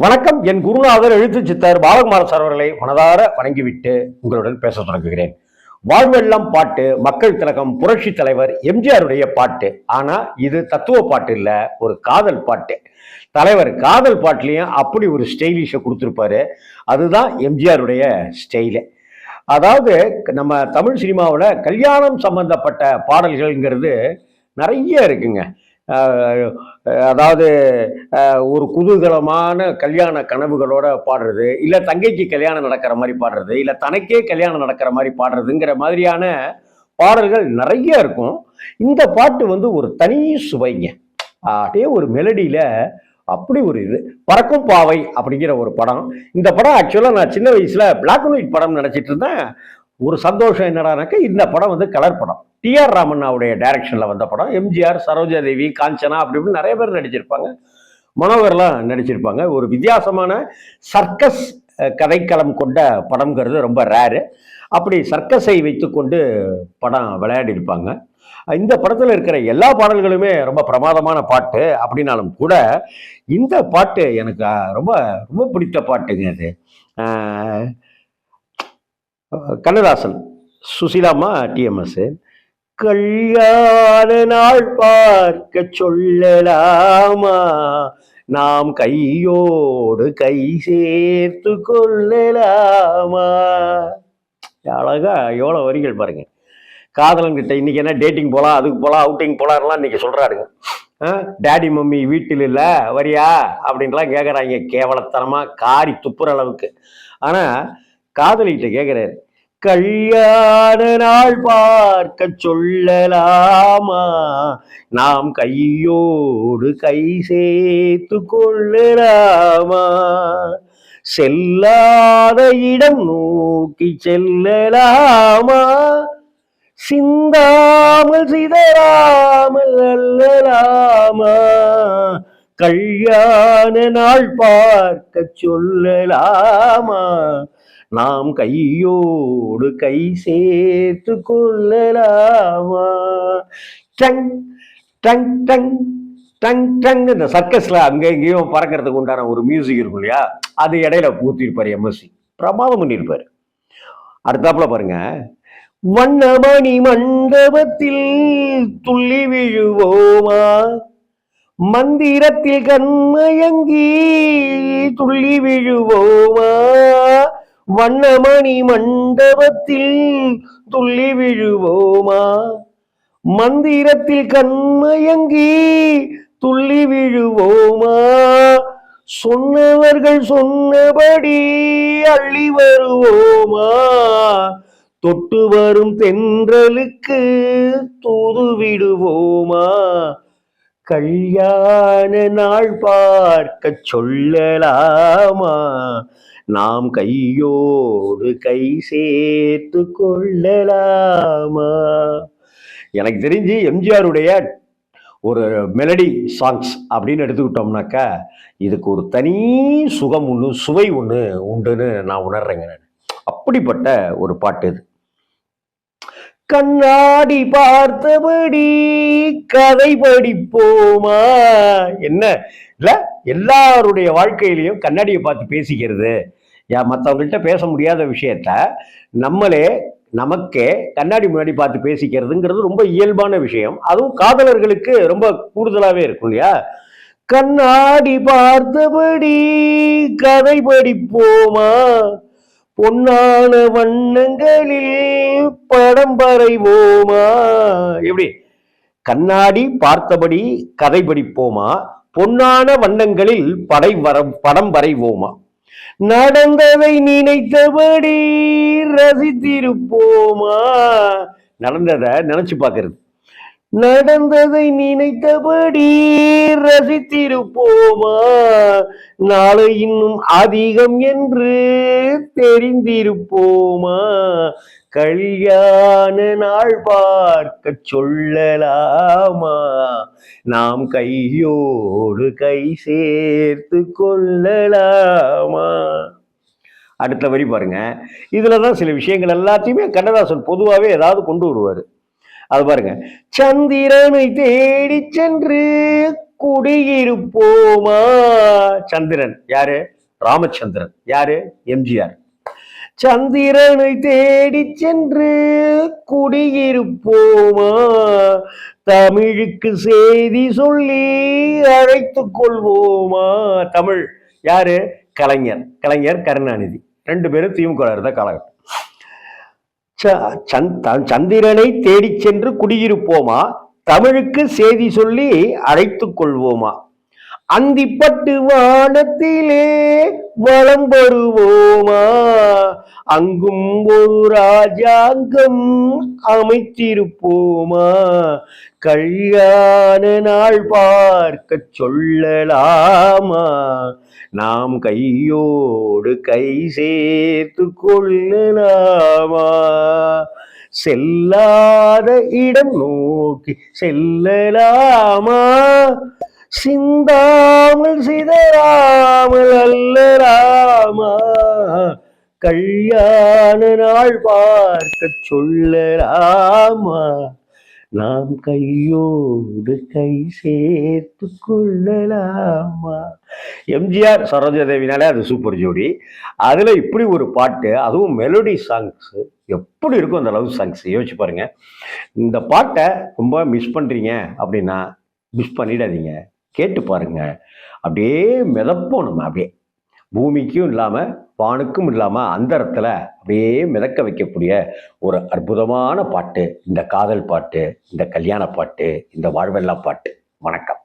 வணக்கம். என் குருநாதர் எழுத்து சித்தர் பாலகுமார சார் அவர்களை மனதார வணங்கிவிட்டு உங்களுடன் பேச தொடங்குகிறேன். வாழ்வெல்லாம் பாட்டு, மக்கள் திலகம், புரட்சி தலைவர் எம்ஜிஆருடைய பாட்டு. ஆனா இது தத்துவ பாட்டு இல்ல, ஒரு காதல் பாட்டு. தலைவர் காதல் பாட்டுலயும் அப்படி ஒரு ஸ்டைலிஷை கொடுத்துருப்பாரு. அதுதான் எம்ஜிஆருடைய ஸ்டைலு. அதாவது நம்ம தமிழ் சினிமாவில் கல்யாணம் சம்பந்தப்பட்ட பாடல்கள்ங்கிறது நிறைய இருக்குங்க. அதாவது ஒரு குதூகலமான கல்யாண கனவுகளோட பாடுறது, இல்லை தங்கைக்கு கல்யாணம் நடக்கிற மாதிரி பாடுறது, இல்லை தனக்கே கல்யாணம் நடக்கிற மாதிரி பாடுறதுங்கிற மாதிரியான பாடல்கள் நிறைய இருக்கும். இந்த பாட்டு வந்து ஒரு தனி சுவைங்க. அப்படியே ஒரு மெலடியில அப்படி ஒரு இது. பறக்கும் பாவை அப்படிங்கிற ஒரு படம். இந்த படம் ஆக்சுவலாக நான் சின்ன வயசுல பிளாக் அண்ட் ஒயிட் படம் நினைச்சிட்டு இருந்தேன். ஒரு சந்தோஷம் என்னடானாக்க, இந்த படம் வந்து கலர் படம். டிஆர் ராமண்ணாவுடைய டைரக்ஷன்ல வந்த படம். எம்ஜிஆர், சரோஜா தேவி, காஞ்சனா அப்படி இப்படின்னு நிறைய பேர் நடிச்சிருப்பாங்க. மனோகர்லாம் நடிச்சிருப்பாங்க. ஒரு வித்தியாசமான சர்க்கஸ் கதைக்களம் கொண்ட படம்ங்கிறது ரொம்ப ரேரு. அப்படி சர்க்கஸை வைத்துக்கொண்டு படம் விளையாடி இருப்பாங்க. இந்த படத்தில் இருக்கிற எல்லா பாடல்களுமே ரொம்ப பிரமாதமான பாட்டு அப்படின்னாலும் கூட இந்த பாட்டு எனக்கு ரொம்ப ரொம்ப பிடித்த பாட்டுங்க. அது கண்ணதாசன், சுசீலாமா, டிஎம்எஸ். கல்யாண நாள் பார்க்க சொல்லலாமா, நாம் கையோடு கை சேர்த்து கொள்ளலாமா. அழகா எவ்வளோ வரிகள் பாருங்க. காதலன்கிட்ட இன்னைக்கு என்ன டேட்டிங் போகலாம், அதுக்கு போகலாம், அவுட்டிங் போகலாம்லாம் இன்னைக்கு சொல்கிறாருங்க. டேடி மம்மி வீட்டில் இல்லை வரியா அப்படின்லாம் கேட்குறாங்க. கேவலத்தனமாக காரி துப்புற அளவுக்கு. ஆனால் காதலிகிட்ட கேட்குறாரு, கல்யாண நாள் பார்க்க சொல்லலாமா, நாம் கையோடு கை சேர்த்து கொள்ளலாமா, செல்லாத இடம் நோக்கி செல்லலாமா, சிந்தாமல் சிதறாமல் அல்லலாமா, கல்யாண நாள் பார்க்க சொல்லலாமா, நாம் கையோடு கை சேர்த்து கொள்ளலாமா. Tongue tongue tongue tongue tongue. இந்த சர்க்கஸ்ல அங்க எங்கேயும் பறக்கிறதுக்கு உண்டான ஒரு மியூசிக் இருக்கும் இல்லையா, அது இடையில பூத்திருப்பாரு எம்எஸ்சி. பிரமாதம் பண்ணியிருப்பாரு. அடுத்தாப்புல பாருங்க, வண்ணமணி மண்டபத்தில் துள்ளி விழுவோமா, மந்திரத்தில் கண்மயங்கி துள்ளி விழுவோமா, வண்ணமணி மண்டபத்தில் துள்ளி விழுவோமா, மந்திரத்தில் கண்மயங்கி துள்ளி விழுவோமா, சொன்னவர்கள் சொன்னபடி அள்ளி வருவோமா, தொட்டு வரும் தென்றலுக்கு தூது விடுவோமா, கல்யாண நாள் பார்க்க சொல்லலாமா, நாம் கையோடு கை சேர்த்து கொள்ளலாமா. எனக்கு தெரிஞ்சு எம்ஜிஆருடைய ஒரு மெலடி சாங்ஸ் அப்படின்னு எடுத்துக்கிட்டோம்னாக்கா இதுக்கு ஒரு தனி சுகம் ஒன்று, சுவை ஒன்று உண்டுன்னு நான் உணர்றேங்க. நான் அப்படிப்பட்ட ஒரு பாட்டு இது. கண்ணாடி பார்த்தபடி கதை படிப்போமா. என்ன இல்ல, எல்லாருடைய வாழ்க்கையிலையும் கண்ணாடியை பார்த்து பேசிக்கிறது. மற்றவங்கள்ட்ட பேச முடியாத விஷயத்த நம்மளே நமக்கே கண்ணாடி முன்னாடி பார்த்து பேசிக்கிறதுங்கிறது ரொம்ப இயல்பான விஷயம். அதுவும் காதலர்களுக்கு ரொம்ப கூடுதலாகவே இருக்கும் இல்லையா. கண்ணாடி பார்த்தபடி கதை படிப்போமா, பொன்னான வண்ணங்களில் படம் வரைவோமா. எப்படி? கண்ணாடி பார்த்தபடி கதை படிப்போமா, பொன்னான வண்ணங்களில் படம் வரைவோமா, நடந்ததை நினைத்தபடி ரசித்திருப்போமா. நடந்ததை நினைச்சு பார்க்கறது. நடந்ததை நினைத்தபடி ரசித்திருப்போமா, நாளை இன்னும் அதிகம் என்று தெரிந்திருப்போமா, கல்யாண நாள் பார்க்க சொல்லலாமா, நாம் கையோடு கை சேர்த்து கொள்ளலாமா. அடுத்த வரி பாருங்க. இதுலதான் சில விஷயங்கள் எல்லாத்தையுமே கண்ணதாசன் பொதுவாகவே ஏதாவது கொண்டு வருவாரு. அது பாருங்க, சந்திரனை தேடி சென்று குடியிருப்போமா. சந்திரன் யாரு? ராமச்சந்திரன் யாரு? எம்ஜிஆர். சந்திரனை தேடி சென்று குடியிருப்போமா, தமிழுக்கு செய்தி சொல்லி அழைத்துக் கொள்வோமா. தமிழ் யாரு? கலைஞர். கலைஞர் கருணாநிதி. 2 பேரும் திமுக இருந்த காலகட்டம். சந்திரனை தேடி சென்று குடியிருப்போமா, தமிழுக்கு செய்தி சொல்லி அழைத்துக் கொள்வோமா, அந்திப்பட்டு வானத்திலே வலம் வருவோமா, அங்கும் ஒரு ராஜாங்கம் அமைத்திருப்போமா, கல்யாண நாள் பார்க்க சொல்லலாமா, நாம் கையோடு கை சேர்த்து கொள்ளலாமா, செல்லாத இடம் நோக்கி செல்லலாமா, சிந்தாமல் சிதறாமல் அல்லலாமா, கல்யாண நாள் பார்க்க சொல்லலாமா, நாம் கையோடு கை சேர்த்து கொள்ளலாமா. எம்ஜிஆர் சரோஜாதேவினாலே அது சூப்பர் ஜோடி. அதுல இப்படி ஒரு பாட்டு, அதுவும் மெலோடி சாங்ஸ் எப்படி இருக்கும் அந்த லவ் சாங்ஸ், யோசிச்சு பாருங்க. இந்த பாட்டை ரொம்ப மிஸ் பண்றீங்க அப்படின்னா மிஸ் பண்ணிடாதீங்க, கேட்டு பாருங்க. அப்படியே மிதப்போம் நம்ம, அப்படியே பூமிக்கும் இல்லாமல் வானுக்கும் இல்லாமல் அந்த இடத்துல அப்படியே மிதக்க வைக்கக்கூடிய ஒரு அற்புதமான பாட்டு இந்த காதல் பாட்டு, இந்த கல்யாண பாட்டு, இந்த வாழ்வெல்லாம் பாட்டு. வணக்கம்.